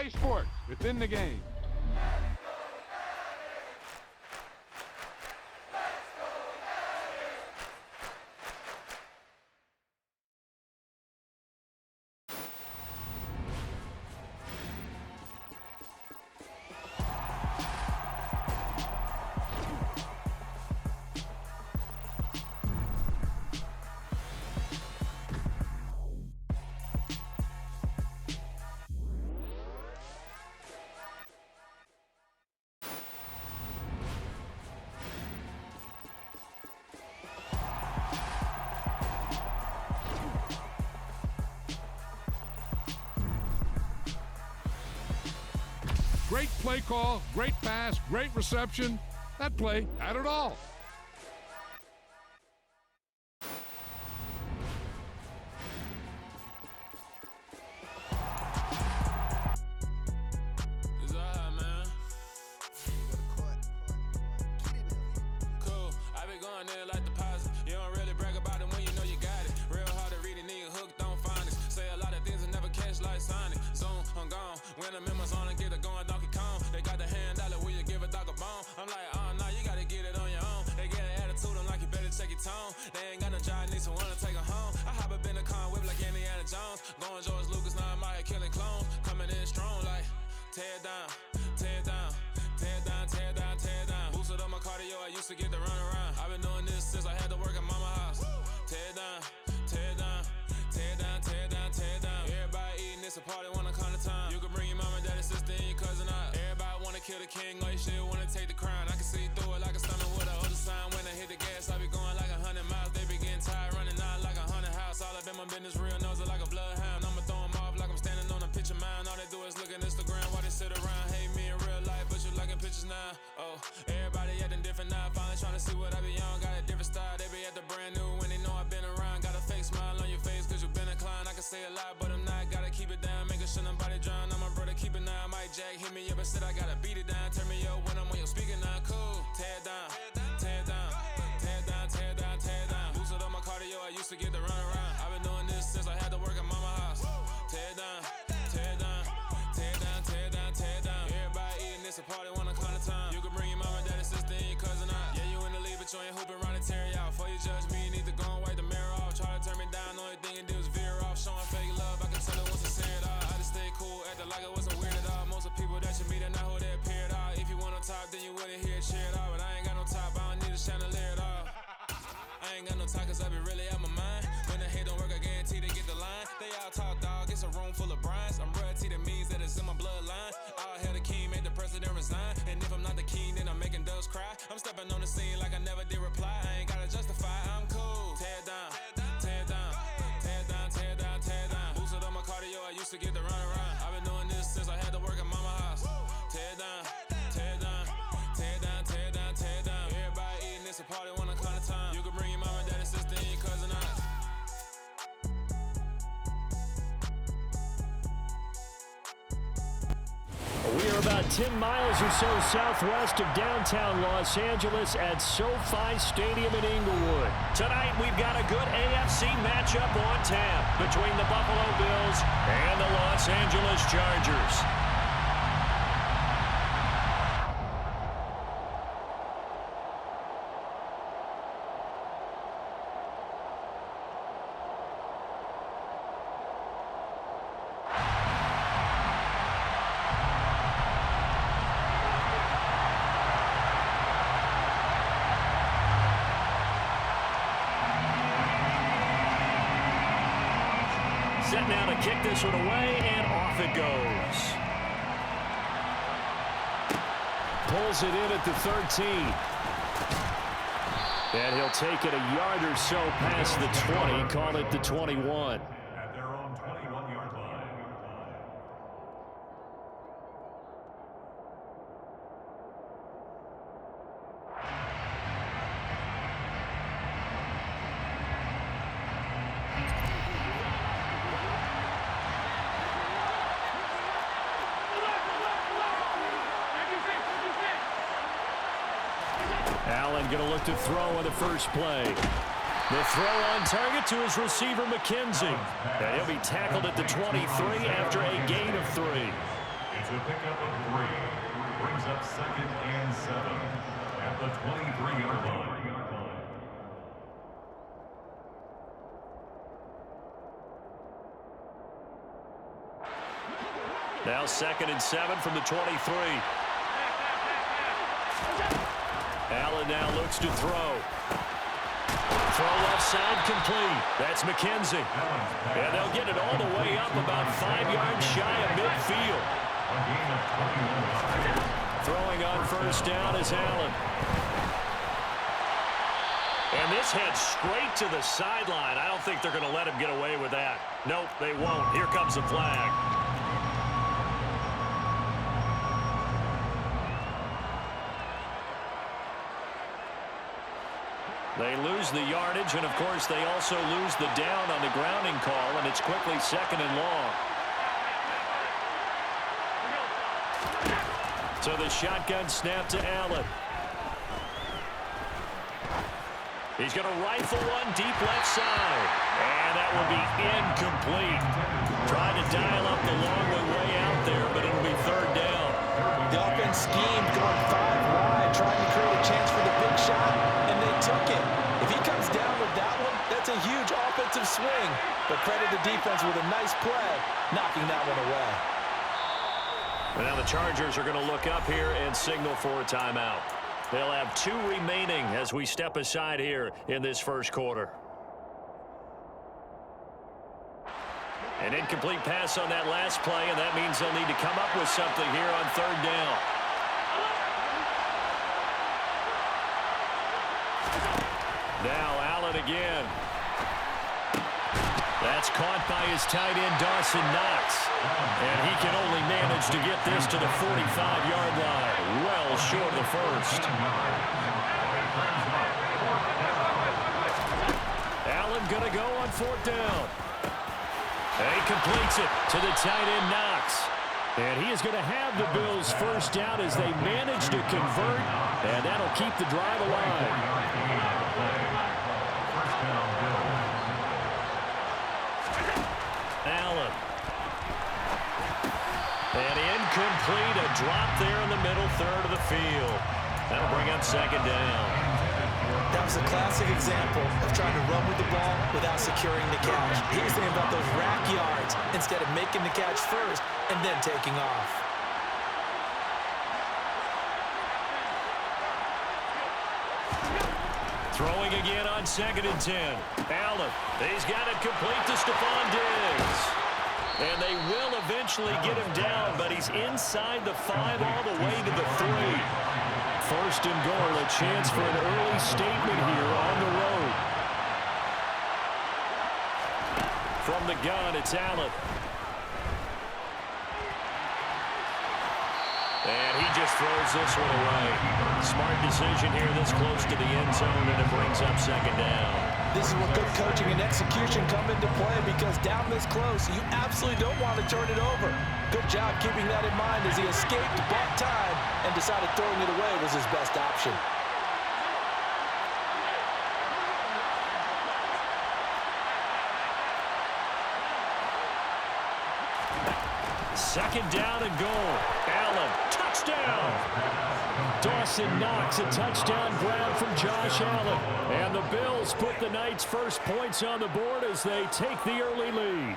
EA Sports. It's in the game. Great play call, great pass, great reception. That play had it all. We are about 10 miles or so southwest of downtown Los Angeles at SoFi Stadium in Inglewood. Tonight, we've got a good AFC matchup on tap between the Buffalo Bills and the Los Angeles Chargers. Set now to kick this one away, and off it goes. Pulls it in at the 13. And he'll take it a yard or so past the 20, call it the 21. At their own 21-yard line. Allen going to look to throw on the first play. The throw on target to his receiver, McKenzie. And he'll be tackled at the 23 after a gain of 3. It's a pickup of 3. Brings up 2nd and 7 at the 23-yard line. Now 2nd and 7 from the 23. Allen now looks to throw. Throw left side complete. That's McKenzie. And they'll get it all the way up about 5 yards shy of midfield. Throwing on first down is Allen. And this heads straight to the sideline. I don't think they're going to let him get away with that. Nope, they won't. Here comes the flag. They lose the yardage, and of course they also lose the down on the grounding call, and it's quickly 2nd and long. So the shotgun snap to Allen. He's going to rifle one deep left side, and that will be incomplete. Trying to dial up the long way out there, but it'll be 3rd down. The offense schemed going 5 wide, trying to create a chance for the big shot, and they took it. If he comes down with that one, that's a huge offensive swing. But credit the defense with a nice play, knocking that one away. And now the Chargers are going to look up here and signal for a timeout. They'll have 2 remaining as we step aside here in this first quarter. An incomplete pass on that last play, and that means they'll need to come up with something here on 3rd down. Now Allen again. That's caught by his tight end, Dawson Knox. And he can only manage to get this to the 45-yard line. Well short of the first. Allen going to go on 4th down. And he completes it to the tight end, Knox. And he is going to have the Bills first down as they manage to convert. And that'll keep the drive alive. Allen. And incomplete, a drop there in the middle third of the field. That'll bring up 2nd down. That was a classic example of trying to run with the ball without securing the catch. He was thinking about those rack yards instead of making the catch first and then taking off. Throwing again on 2nd and 10. Allen, he's got it complete to Stephon Diggs. And they will eventually get him down, but he's inside the 5 all the way to the 3. 1st and goal, a chance for an early statement here on the road. From the gun, it's Allen. And he just throws this one away. Smart decision here this close to the end zone, and it brings up 2nd down. This is where good coaching and execution come into play, because down this close, you absolutely don't want to turn it over. Good job keeping that in mind as he escaped, bought time, and decided throwing it away was his best option. Second down and goal. Allen, touchdown. Dawson Knox, a touchdown grab from Josh Allen. And the Bills put the night's first points on the board as they take the early lead.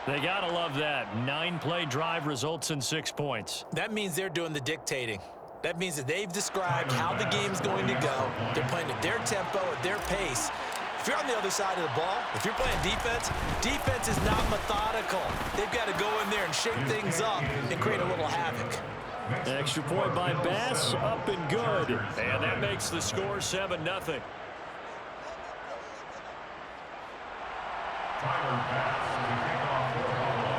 They gotta love that. 9-play drive results in 6 points. That means they're doing the dictating. That means that they've described how the game's going to go. They're playing at their tempo, at their pace. If you're on the other side of the ball, if you're playing defense, defense is not methodical. They've got to go in there and shake things up and create a little havoc. Extra point by Bass, up and good. And that makes the score 7-0. Tyler Bass to kick off for Buffalo.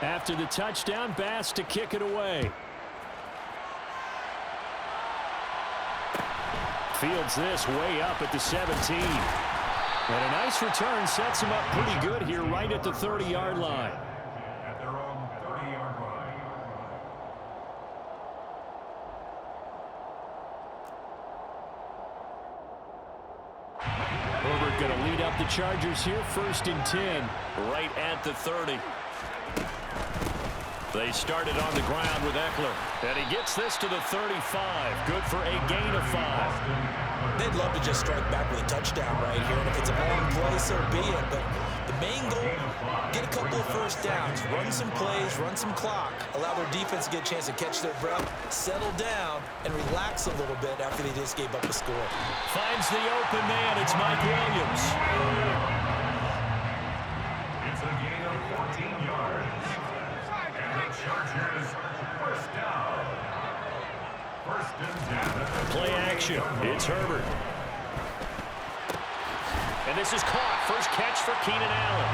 After the touchdown, Bass to kick it away. Fields this way up at the 17. And a nice return sets him up pretty good here right at the 30-yard line. At their own 30-yard line. going to lead up the Chargers here, 1st and 10. Right at the 30. They started on the ground with Eckler. And he gets this to the 35. Good for a gain of 5. They'd love to just strike back with a touchdown right here. And if it's a long play, so be it. But the main goal, get a couple of first downs. Run some plays, run some clock. Allow their defense to get a chance to catch their breath, settle down, and relax a little bit after they just gave up a score. Finds the open man. It's Mike Williams. It's a gain of 14 yards. And the Chargers, first down. First and 10. Play action. It's Herbert. And this is caught. First catch for Keenan Allen.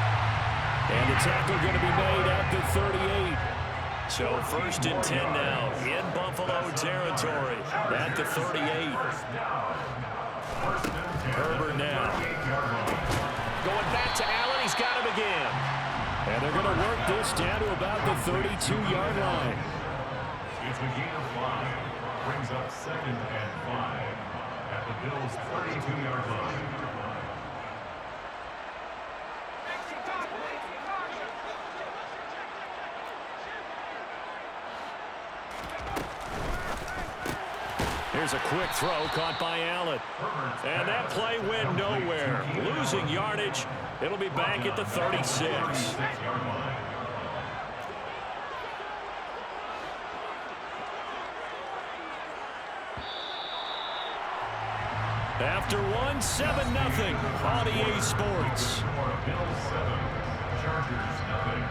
And the tackle going to be made at the 38. So 1st and 10 now in Buffalo territory at the 38. Herbert now. Going back to Allen. He's got him again. And they're going to work this down to about the 32-yard line. It's a gain of 5. Brings up 2nd and 5 at the Bills' 32-yard line. Here's a quick throw caught by Allen. And that play went nowhere. Losing yardage. It'll be back at the 36. After one, 7-0 on EA Sports. Bills 7, Chargers nothing.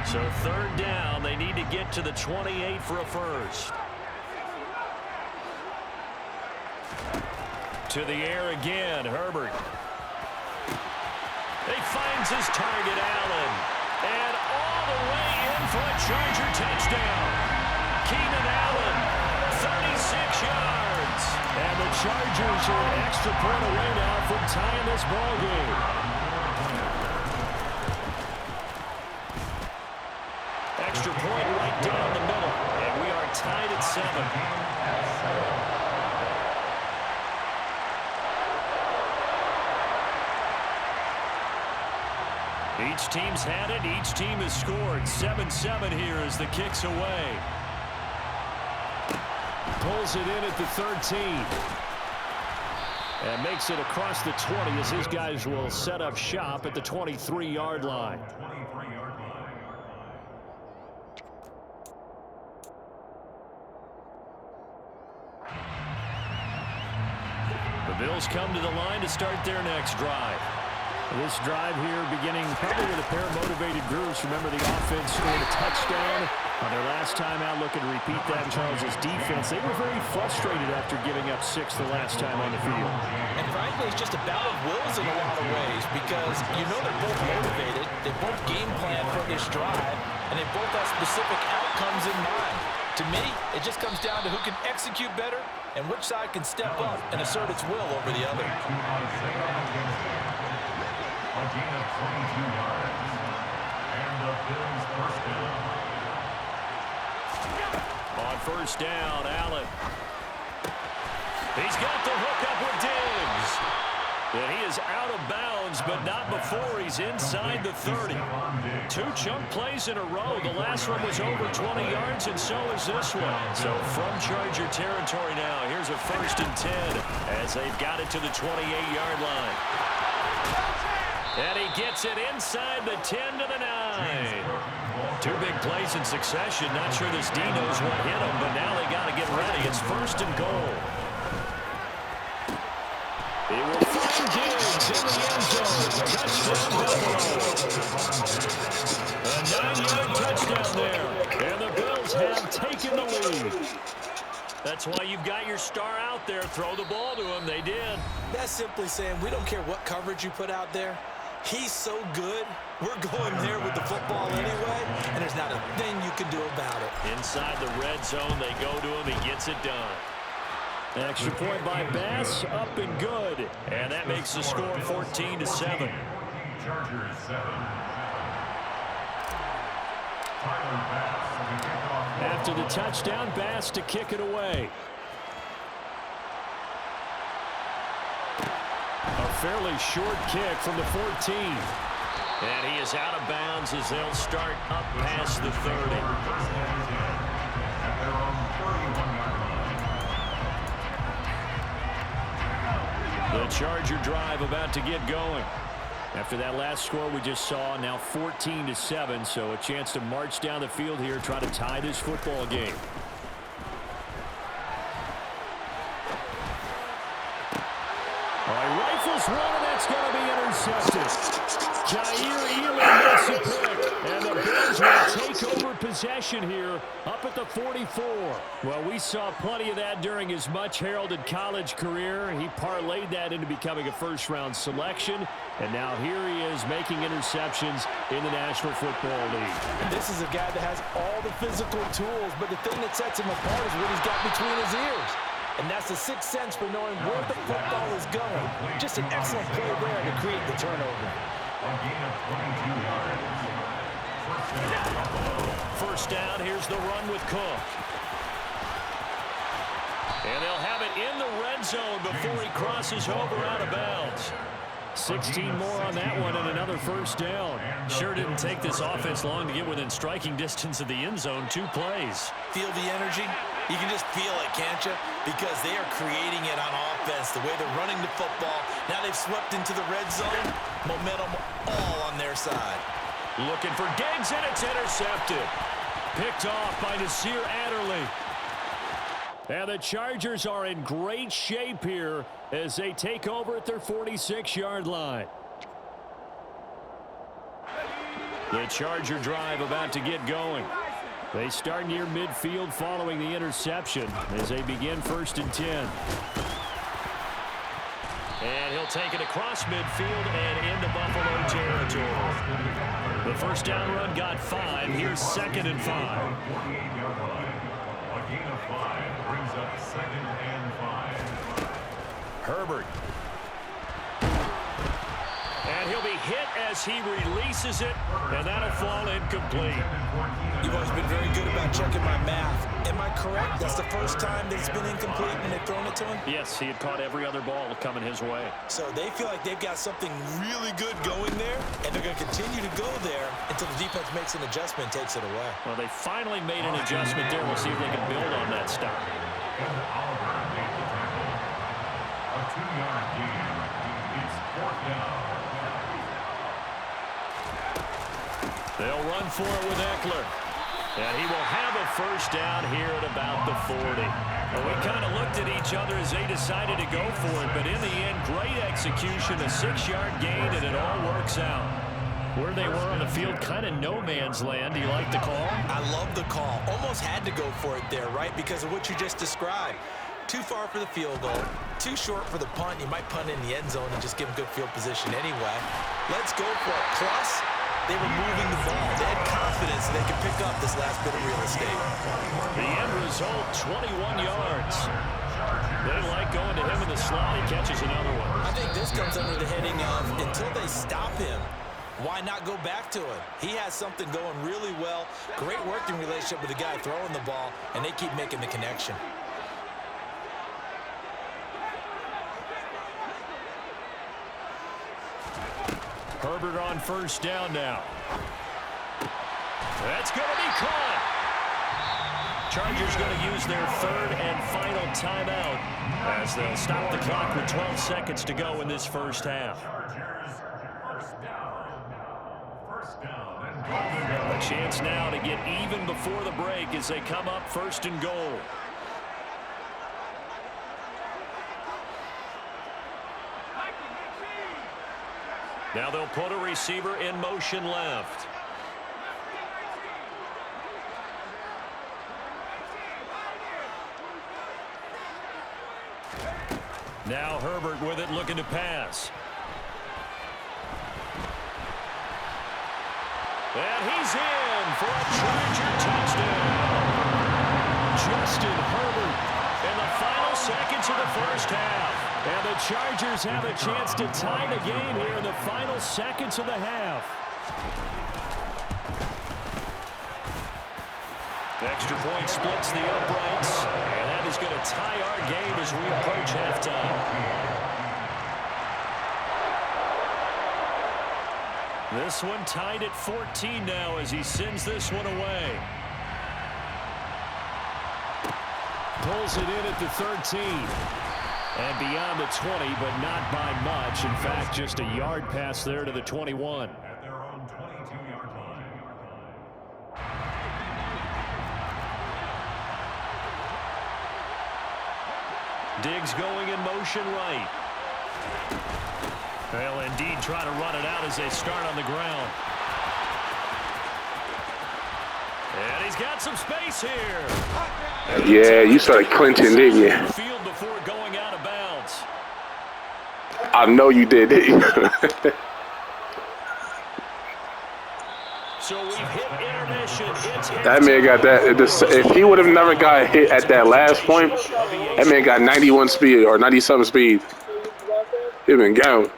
So 3rd down, they need to get to the 28 for a first. To the air again, Herbert. He finds his target, Allen. And all the way in for a Charger touchdown. Keenan Allen, 36 yards. And the Chargers are an extra point away now from tying this ball game. Extra point right down the middle. And we are tied at 7. Each team's had it. Each team has scored. 7-7 here as the kick's away. Pulls it in at the 13. And makes it across the 20 as his guys will set up shop at the 23-yard line. The Bills come to the line to start their next drive. This drive here beginning probably with a pair of motivated groups. Remember, the offense scored a touchdown on their last time out. Looking to repeat that. Charles' defense, they were very frustrated after giving up 6 the last time on the field. And frankly, it's just a battle of wills in a lot of ways because you know they're both motivated. They both game plan for this drive, and they both have specific outcomes in mind. To me, it just comes down to who can execute better and which side can step up and assert its will over the other. A gain of 22 yards. And the Bills first down. On first down, Allen. He's got the hook up with Diggs. And he is out of bounds, but not before he's inside the 30. 2 chunk plays in a row. The last one was over 20 yards, and so is this one. So from Charger territory now, here's a 1st and 10 as they've got it to the 28-yard line. And he gets it inside the 10 to the 9. 2 big plays in succession. Not sure this D knows what hit him, but now they got to get ready. It's 1st and goal. He will find Diggs in the end zone. Touchdown, Buffalo. A 9-yard touchdown there. And the Bills have taken the lead. That's why you've got your star out there. Throw the ball to him. They did. That's simply saying we don't care what coverage you put out there. He's so good, we're going there with the football anyway, and there's not a thing you can do about it. Inside the red zone, they go to him. He gets it done. An extra point by Bass, up and good. And that makes the score 14-7. Chargers 7. After the touchdown, Bass to kick it away. A fairly short kick from the 14. And he is out of bounds as they'll start up past the 30. The Charger drive about to get going. After that last score we just saw, now 14-7, so a chance to march down the field here, try to tie this football game. All right, rifles one, and that's going to be intercepted. Jair Elam makes a pick, and the Bills will take over possession here up at the 44. Well, we saw plenty of that during his much-heralded college career. He parlayed that into becoming a first-round selection, and now here he is making interceptions in the National Football League. This is a guy that has all the physical tools, but the thing that sets him apart is what he's got between his ears. And that's the sixth sense for knowing where the football is going. Just an excellent play there to create the turnover. First down, here's the run with Cook. And they'll have it in the red zone before he crosses over out of bounds. 16 more on that one and another first down. Sure didn't take this offense long to get within striking distance of the end zone. 2 plays. Feel the energy? You can just feel it, can't you? Because they are creating it on offense, the way they're running the football. Now they've swept into the red zone. Momentum all on their side. Looking for Diggs, and it's intercepted. Picked off by Nasir Adderley. And the Chargers are in great shape here as they take over at their 46-yard line. The Charger drive about to get going. They start near midfield following the interception as they begin 1st and 10. And he'll take it across midfield and into Buffalo territory. The first down run got 5. Here's 2nd and 5. A gain of 5 brings up 2nd and 5. Herbert. And he'll be hit as he releases it, and that'll fall incomplete. You've always been very good about checking my math. Am I correct? That's the first time that it's been incomplete when they've thrown it to him? Yes, he had caught every other ball coming his way. So they feel like they've got something really good going there, and they're going to continue to go there until the defense makes an adjustment and takes it away. Well, they finally made an adjustment there. We'll see if they can build on that stop. A 2-yard gain. It's 4th down. They'll run for it with Eckler. And he will have a first down here at about the 40. Well, we kind of looked at each other as they decided to go for it, but in the end, great execution, a 6-yard gain, and it all works out. Where they were on the field, kind of no man's land. Do you like the call? I love the call. Almost had to go for it there, right, because of what you just described. Too far for the field goal, too short for the punt. You might punt in the end zone and just give them good field position anyway. Let's go for it. Plus, they were moving the ball. They had confidence they could pick up this last bit of real estate. The end result, 21 yards. They like going to him in the slot. He catches another one. I think this comes under the heading of until they stop him, why not go back to it? He has something going really well. Great working relationship with the guy throwing the ball, and they keep making the connection. Herbert on first down now. That's going to be caught. Chargers going to use their 3rd and final timeout as they'll stop the clock with 12 seconds to go in this first half. A chance now to get even before the break as they come up 1st and goal. Now they'll put a receiver in motion left. Now Herbert with it, looking to pass. And he's in for a Charger touchdown. Justin Herbert in the final seconds of the first half. And the Chargers have a chance to tie the game here in the final seconds of the half. Extra point splits the uprights, and that is going to tie our game as we approach halftime. This one tied at 14 now as he sends this one away. Pulls it in at the 13. And beyond the 20, but not by much. In fact, just a yard pass there to the 21. At their own 22-yard line. Diggs going in motion right. They'll indeed try to run it out as they start on the ground. And he's got some space here. Yeah, you started clinching, didn't you? Field before going out of bounds. I know you did, didn't you? So we've hit intermission. That man got that. If he would have never got hit at that last point, that man got 91 speed or 90-something speed. He'd been gone.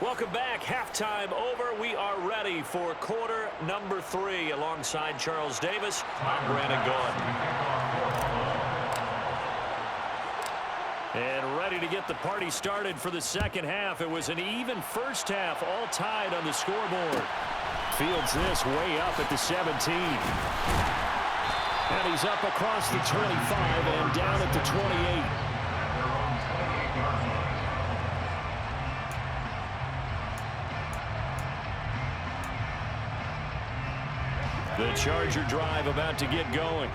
Welcome back. Halftime over. We are ready for quarter number 3. Alongside Charles Davis, I'm Brandon Gordon. And ready to get the party started for the second half. It was an even first half, all tied on the scoreboard. Fields this way up at the 17. And he's up across the 25 and down at the 28. The Charger drive about to get going.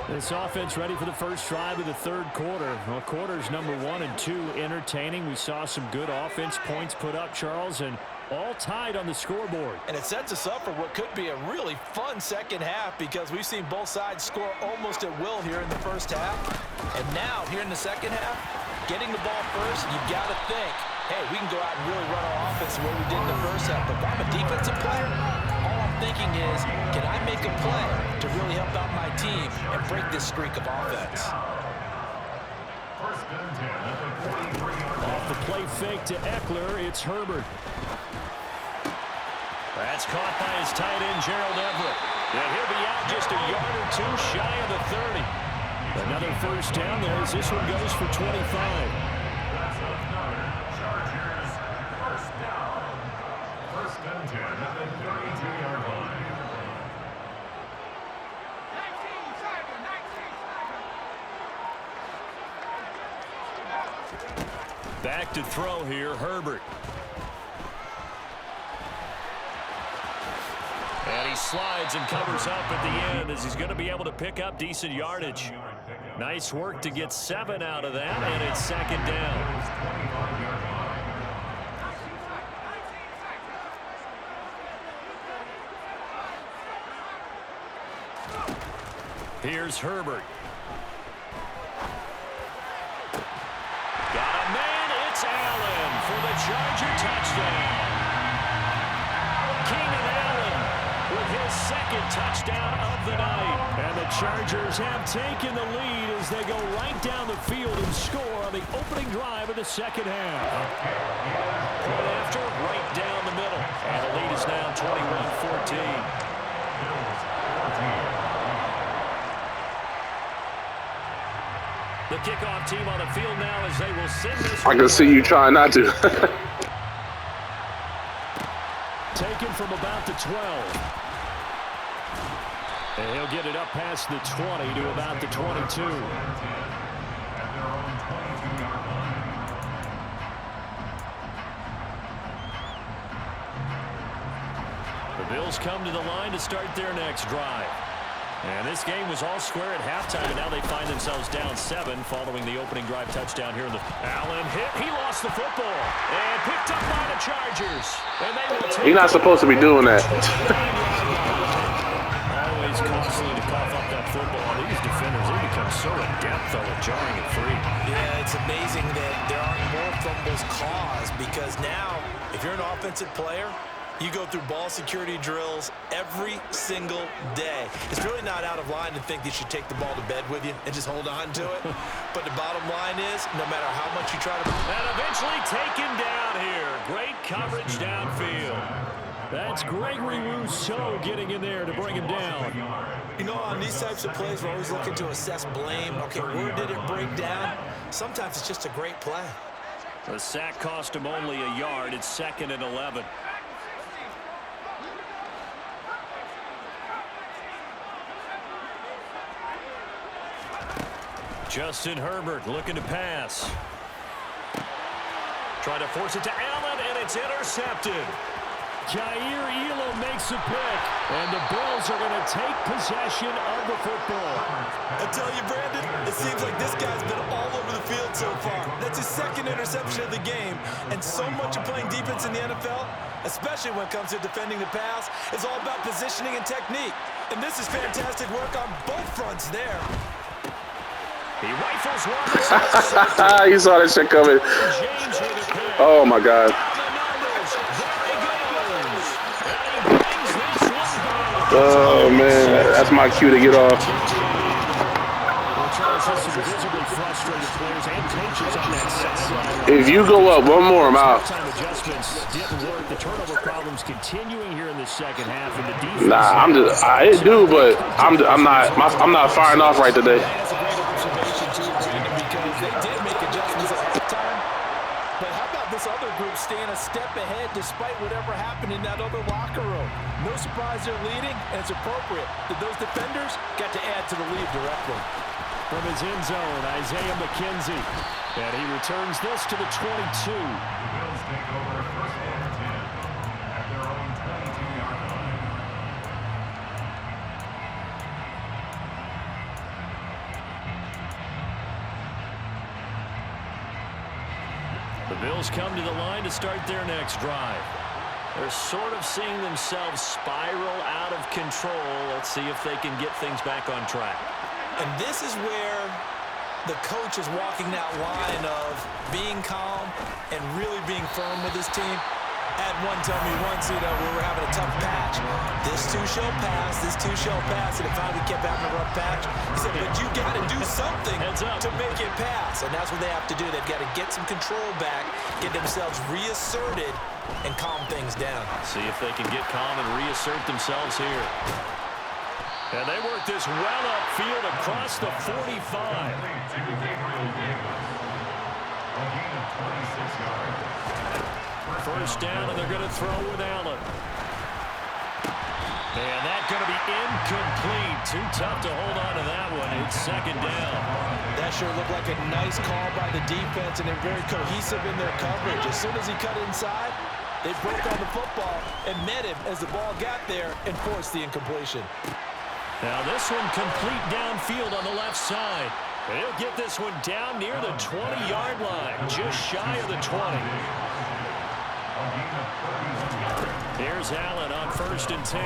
This offense ready for the first drive of the third quarter. Well, quarters number 1 and 2 entertaining. We saw some good offense points put up, Charles, and all tied on the scoreboard. And it sets us up for what could be a really fun second half because we've seen both sides score almost at will here in the first half. And now, here in the second half, getting the ball first, you've got to think, hey, we can go out and really run our offense the way we did in the first half. But if I'm a defensive player, all I'm thinking is, can I make a play to really help out my team and break this streak of offense? Off the play fake to Eckler, it's Herbert. That's caught by his tight end, Gerald Everett. And he'll be out just a yard or 2 shy of the 30. Another first down there as this one goes for 25. That's another Chargers first down. First and 10 at the 32-yard line. Back to throw here, Herbert. And he slides and covers up at the end as he's going to be able to pick up decent yardage. Nice work to get 7 out of that, and it's second down. Here's Herbert. Got a man, it's Allen for the Charger touchdown. Keenan Allen with his second touchdown of the night. And the Chargers have taken the lead as they go right down the field and score on the opening drive of the second half. Point after, right down the middle. And the lead is now 21-14. The kickoff team on the field now as they will send this. I can see you trying not to. Taken from about the 12. And he'll get it up past the 20 to about the 22. The Bills come to the line to start their next drive. And this game was all square at halftime, and now they find themselves down 7 following the opening drive touchdown here in the... Allen hit. He lost the football and picked up by the Chargers. And they will take. You're not supposed to be doing that. Always costly to cough up that football. These defenders, they become so adept, though, at jarring it free. Yeah, it's amazing that there aren't more fumbles caused because now, if you're an offensive player, You go through ball security drills every single day. It's really not out of line to think that you should take the ball to bed with you and just hold on to it. But the bottom line is, no matter how much you try to... And eventually taken down here. Great coverage downfield. That's Gregory Rousseau getting in there to bring him down. You know, on these types of plays, we're always looking to assess blame. Okay, where did it break down? Sometimes it's just a great play. The sack cost him only a yard. It's 2nd and 11. Justin Herbert looking to pass. Trying to force it to Allen, and it's intercepted. Jair Elam makes a pick, and the Bills are going to take possession of the football. I tell you, Brandon, it seems like this guy's been all over the field so far. That's his 2nd interception of the game, and so much of playing defense in the NFL, especially when it comes to defending the pass, is all about positioning and technique. And this is fantastic work on both fronts there. He rifles one. You saw that shit coming. Oh, my God. Oh, man. That's my cue to get off. If you go up one more, I'm out. The turnover problems continuing here in the second half, and the defense. Nah, I do, but I'm not firing off right today. They did make adjustments at halftime, but how about this other group staying a step ahead despite whatever happened in that other locker room? No surprise they're leading, and it's appropriate that those defenders got to add to the lead directly. From his end zone, Isaiah McKenzie, and he returns this to the 22. The Bills take over 1st and 10 at their own 22-yard line. The Bills come to the line to start their next drive. They're sort of seeing themselves spiral out of control. Let's see if they can get things back on track. And this is where the coach is walking that line of being calm and really being firm with his team. Had one tell me once, we were having a tough patch. This too shall pass, this too shall pass, and it finally kept having a rough patch. He said, but you got to do something to make it pass, and that's what they have to do. They've got to get some control back, get themselves reasserted, and calm things down. See if they can get calm and reassert themselves here. And they work this well upfield across the 45. First down, and they're going to throw with Allen. And that's going to be incomplete. Too tough to hold on to that one. It's 2nd down. That sure looked like a nice call by the defense, and they're very cohesive in their coverage. As soon as he cut inside, they broke on the football and met him as the ball got there and forced the incompletion. Now this one complete downfield on the left side. He'll get this one down near the 20-yard line, just shy of the 20. Here's Allen on 1st and 10.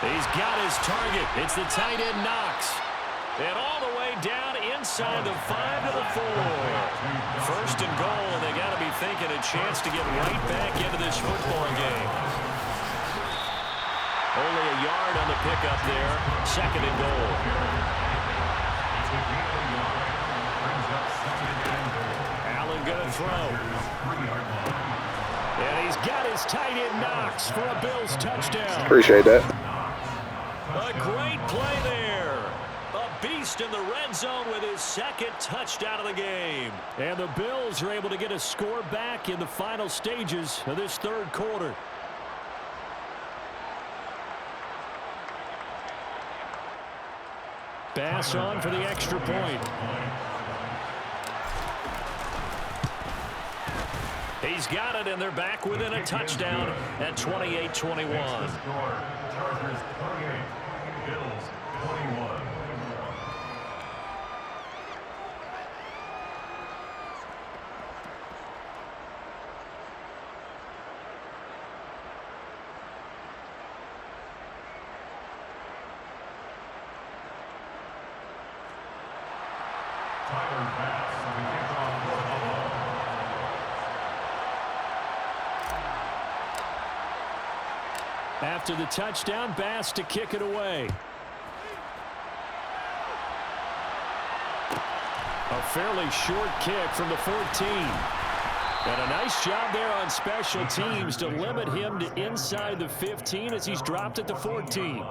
He's got his target. It's the tight end Knox. And all the way down inside the 5 to the 4. 1st and goal, and they got to be thinking a chance to get right back into this football game. Only a yard on the pickup there. 2nd and goal. Allen going to throw. And he's got his tight end Knox for a Bills touchdown. Appreciate that. A great play there. A beast in the red zone with his 2nd touchdown of the game. And the Bills are able to get a score back in the final stages of this 3rd quarter. Pass on for the extra point. He's got it, and they're back within a touchdown at 28-21. Chargers 28, Bills 21. Tyler Bass on the kickoff for Buffalo. After the touchdown, Bass to kick it away. A fairly short kick from the 14. And a nice job there on special teams to limit him to inside the 15 as he's dropped at the 14.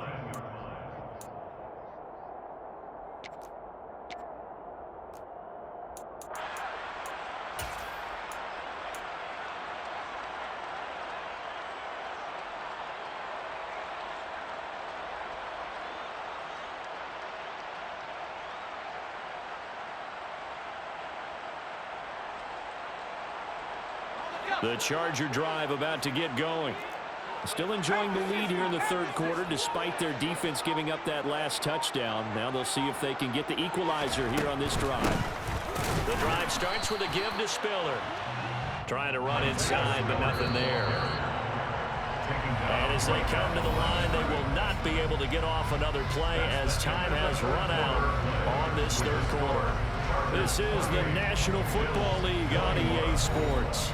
The Charger drive about to get going. Still enjoying the lead here in the third quarter despite their defense giving up that last touchdown. Now they'll see if they can get the equalizer here on this drive. The drive starts with a give to Spiller. Trying to run inside, but nothing there. And as they come to the line, they will not be able to get off another play as time has run out on this third quarter. This is the National Football League on EA Sports.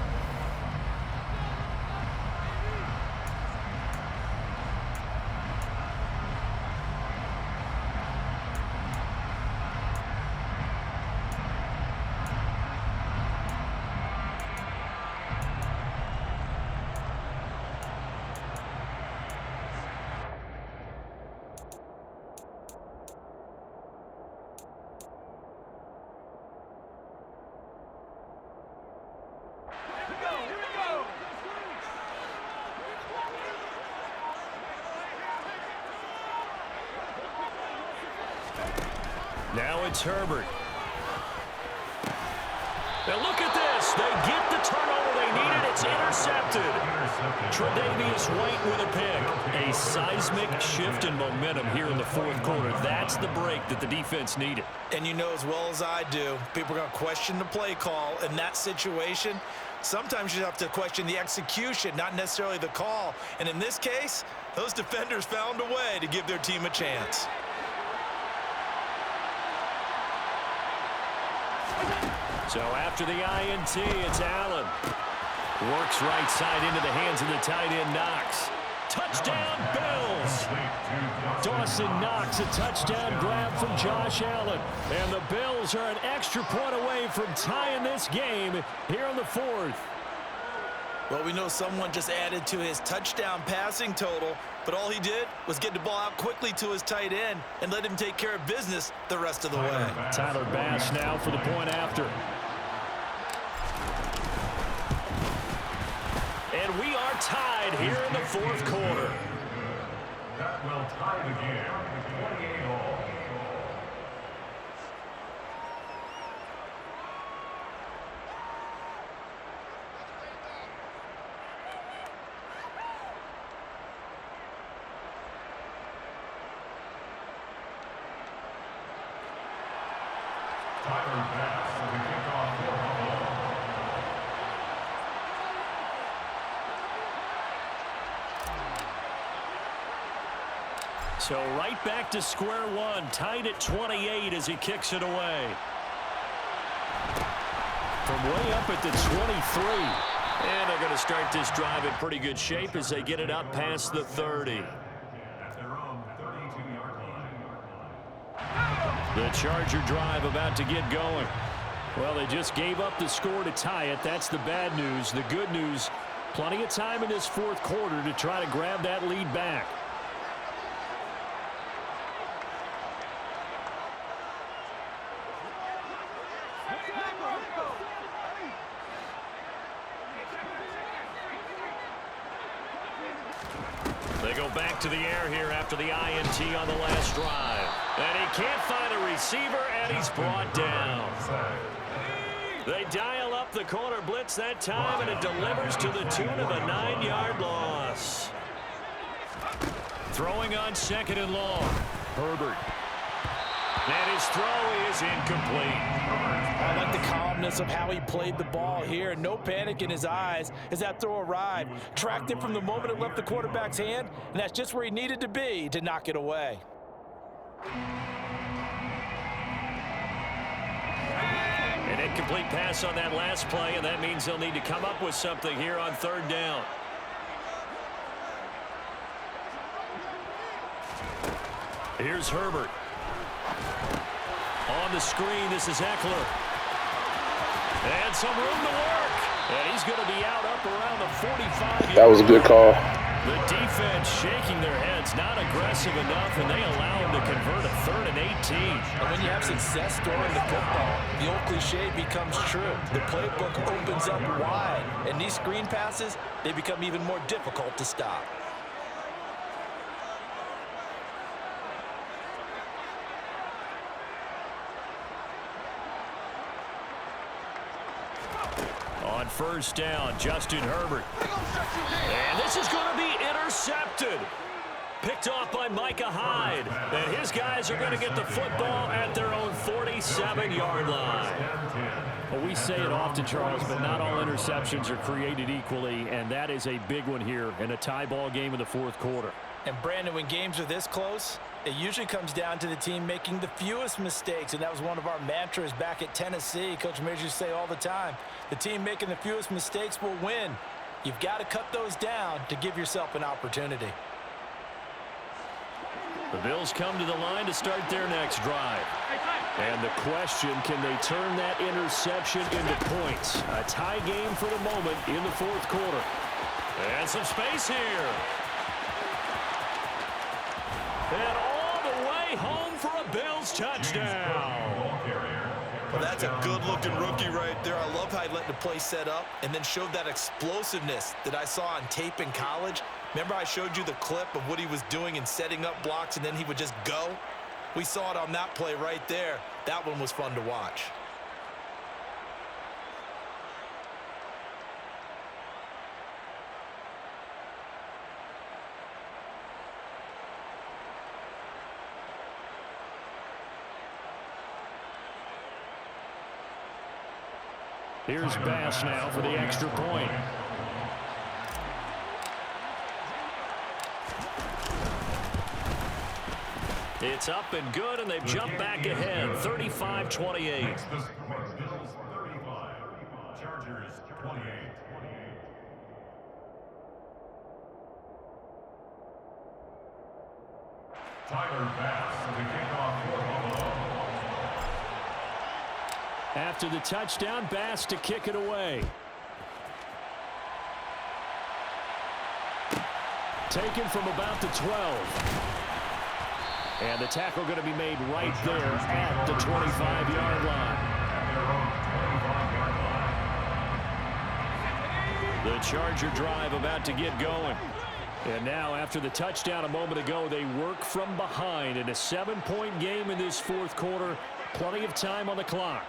Now it's Herbert. Now look at this. They get the turnover they needed. It's intercepted. Tre'Davious White with a pick. A seismic shift in momentum here in the fourth quarter. That's the break that the defense needed. And you know as well as I do, people are going to question the play call in that situation. Sometimes you have to question the execution, not necessarily the call. And in this case, those defenders found a way to give their team a chance. So after the INT, it's Allen. Works right side into the hands of the tight end Knox. Touchdown, Bills. Dawson Knox, a touchdown grab from Josh Allen. And the Bills are an extra point away from tying this game here in the fourth. Well, we know someone just added to his touchdown passing total, but all he did was get the ball out quickly to his tight end and let him take care of business the rest of the way. Tyler Bass now for the point after. And we are tied here in the fourth quarter. That will tie the game, 28 all. Tyler Bass with the kickoff for Buffalo. So right back to square one, tied at 28 as he kicks it away. From way up at the 23. And they're going to start this drive in pretty good shape as they get it up past the 30. At their own 32-yard line. The Charger drive about to get going. Well, they just gave up the score to tie it. That's the bad news. The good news, plenty of time in this fourth quarter to try to grab that lead back. They go back to the air here after the INT on the last drive. And he can't find a receiver, and he's brought down. They dial up the corner blitz that time, and it delivers to the tune of a 9-yard loss. Throwing on second and long. Herbert. And his throw is incomplete. I like the calmness of how he played the ball here. No panic in his eyes as that throw arrived. Tracked it from the moment it left the quarterback's hand, and that's just where he needed to be to knock it away. An incomplete pass on that last play, and that means they'll need to come up with something here on third down. Here's Herbert. On the screen, this is Eckler. And some room to work. And he's going to be out up around the 45. That was a good call. The defense shaking their heads, not aggressive enough, and they allow him to convert a 3rd and 18. And when you have success throwing the football, the old cliche becomes true. The playbook opens up wide, and these screen passes, they become even more difficult to stop. On first down, Justin Herbert. And this is going to be intercepted. Picked off by Micah Hyde. And his guys are going to get the football at their own 47-yard line. Well, we say it often, Charles, but not all interceptions are created equally, and that is a big one here in a tie ball game in the 4th quarter. And, Brandon, when games are this close, it usually comes down to the team making the fewest mistakes, and that was one of our mantras back at Tennessee. Coach Mears used to say all the time, the team making the fewest mistakes will win. You've got to cut those down to give yourself an opportunity. The Bills come to the line to start their next drive. And the question, can they turn that interception into points? A tie game for the moment in the 4th quarter. And some space here. And all the way home for a Bills touchdown. Well, that's a good-looking rookie right there. I love how he let the play set up and then showed that explosiveness that I saw on tape in college. Remember I showed you the clip of what he was doing and setting up blocks, and then he would just go? We saw it on that play right there. That one was fun to watch. Here's Bass now for the extra point. It's up and good, and they've jumped back ahead, 35-28. Bills 35, Chargers 28. Tyler Bass, the kickoff for Buffalo. After the touchdown, Bass to kick it away. Taken from about the 12. And the tackle going to be made right there at the 25-yard line. The Charger drive about to get going. And now, after the touchdown a moment ago, they work from behind in a 7-point game in this 4th quarter. Plenty of time on the clock.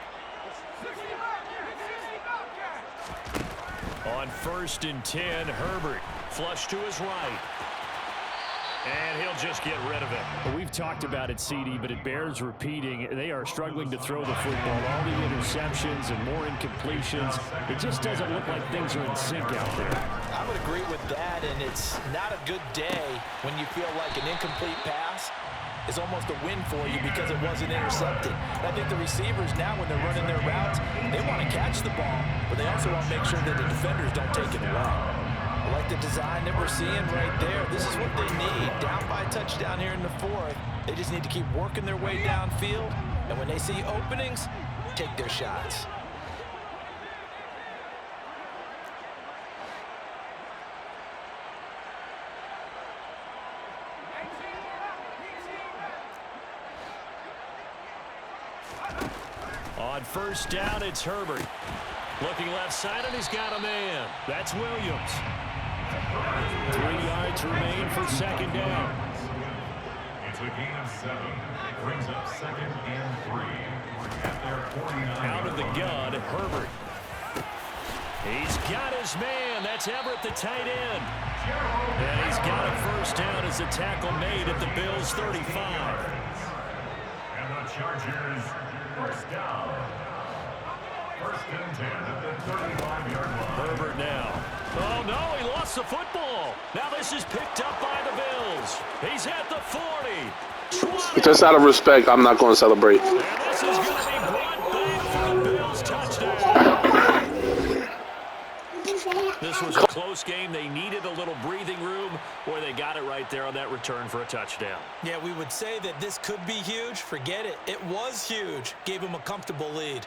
On 1st and 10, Herbert flush to his right. And he'll just get rid of it. Well, we've talked about it, CD, but it bears repeating. They are struggling to throw the football. All the interceptions and more incompletions. It just doesn't look like things are in sync out there. I would agree with that, and it's not a good day when you feel like an incomplete pass is almost a win for you because it wasn't intercepted. And I think the receivers now, when they're running their routes, they want to catch the ball, but they also want to make sure that the defenders don't take it away. I like the design that we're seeing right there. This is what they need. Down by a touchdown here in the 4th. They just need to keep working their way downfield. And when they see openings, take their shots. On 1st down, it's Herbert. Looking left side, and he's got a man. That's Williams. 3 yards remain for 2nd down. It's a gain of 7. Brings up 2nd and 3. At their 49. Out of the gun, Herbert. He's got his man. That's Everett, the tight end. And he's got a 1st down as the tackle made at the Bills' 35. And the Chargers 1st down. 1st and 10 at the 35-yard line. Herbert now. Oh, no, he lost the football. Now this is picked up by the Bills. He's at the 40. 20. Just out of respect, I'm not going to celebrate. And this is going to be brought back for a Bills touchdown. The this was a close game. They needed a little breathing room, or they got it right there on that return for a touchdown. Yeah, we would say that this could be huge. Forget it. It was huge. Gave them a comfortable lead.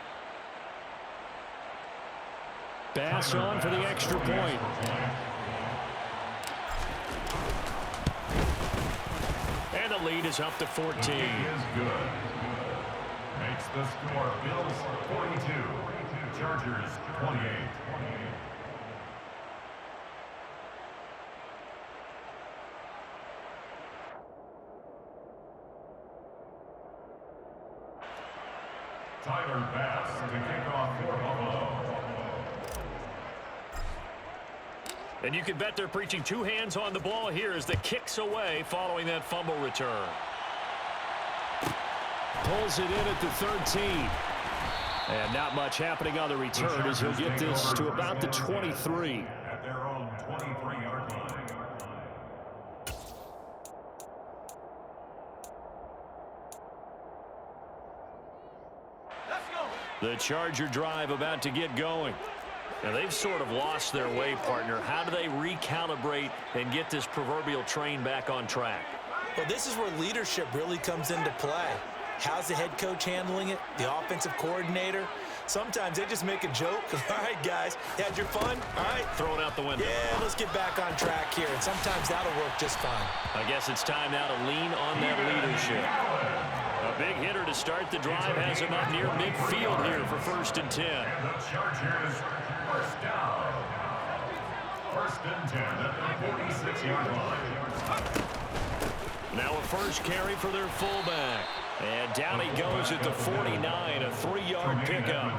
Pass on for the extra point. And the lead is up to 14. Is good. Makes the score Bills 42, Chargers 28. Tyler Bass to kick off for Buffalo. And you can bet they're preaching two hands on the ball here as the kick's away following that fumble return. Pulls it in at the 13. And not much happening on the return as he'll get this to about the 23. At their own 23-yard line. The Charger drive about to get going. Now, they've sort of lost their way, partner. How do they recalibrate and get this proverbial train back on track? Well, this is where leadership really comes into play. How's the head coach handling it? The offensive coordinator? Sometimes they just make a joke. All right, guys, you had your fun? All right. Throw it out the window. Yeah, let's get back on track here. And sometimes that'll work just fine. I guess it's time now to lean on that leadership. A big hitter to start the drive has him up near midfield here for 1st and 10. And the Chargers, first down. 1st and 10 at the 46-yard line. Now a first carry for their fullback. And down he goes at the 49, a 3-yard pickup.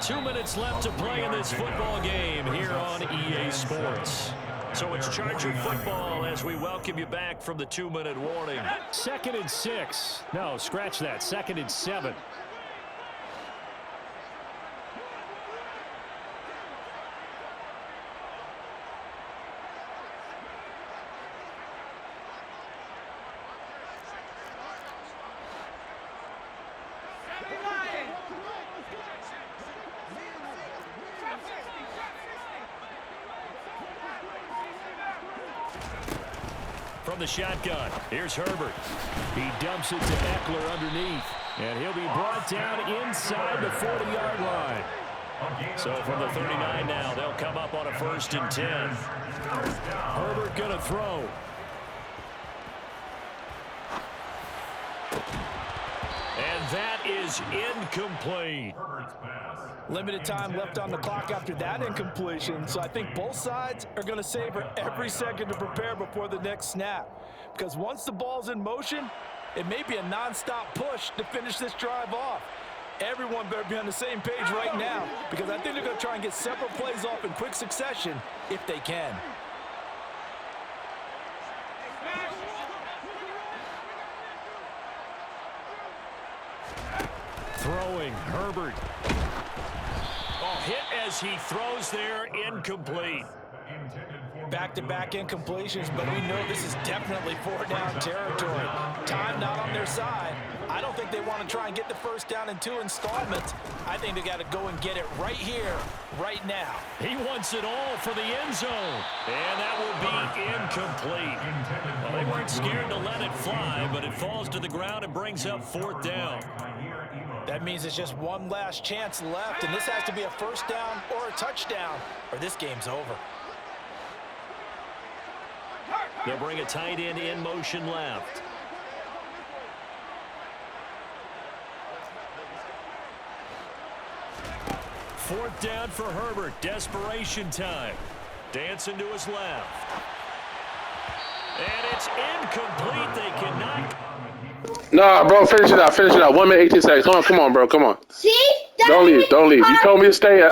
2 minutes left to play in this football game here on EA Sports. So it's Charger football as we welcome you back from the 2-minute warning. 2nd and 6. No, scratch that. 2nd and 7. From the shotgun, here's Herbert. He dumps it to Eckler underneath, and he'll be brought down inside the 40-yard line. So from the 39 now, they'll come up on a 1st and 10. Herbert going to throw. And that is incomplete. Limited time left on the clock after that incompletion, so I think both sides are going to savor every second to prepare before the next snap. Because once the ball's in motion, it may be a non-stop push to finish this drive off. Everyone better be on the same page right now, because I think they're going to try and get several plays off in quick succession if they can. Throwing, Herbert. Oh, hit as he throws there, incomplete. Back-to-back incompletions, but we know this is definitely 4-down territory. Time not on their side. I don't think they want to try and get the first down in 2 installments. I think they got to go and get it right here, right now. He wants it all for the end zone. And that will be incomplete. Well, they weren't scared to let it fly, but it falls to the ground and brings up 4th down. That means it's just one last chance left, and this has to be a first down or a touchdown, or this game's over. They'll bring a tight end in motion left. Fourth down for Herbert. Desperation time. Dancing to his left. And it's incomplete. They cannot. Nah, bro, finish it out. Finish it out. 1 minute, 18 seconds. Come on, come on, bro. Come on. See? Don't leave. Don't leave. You told me to stay.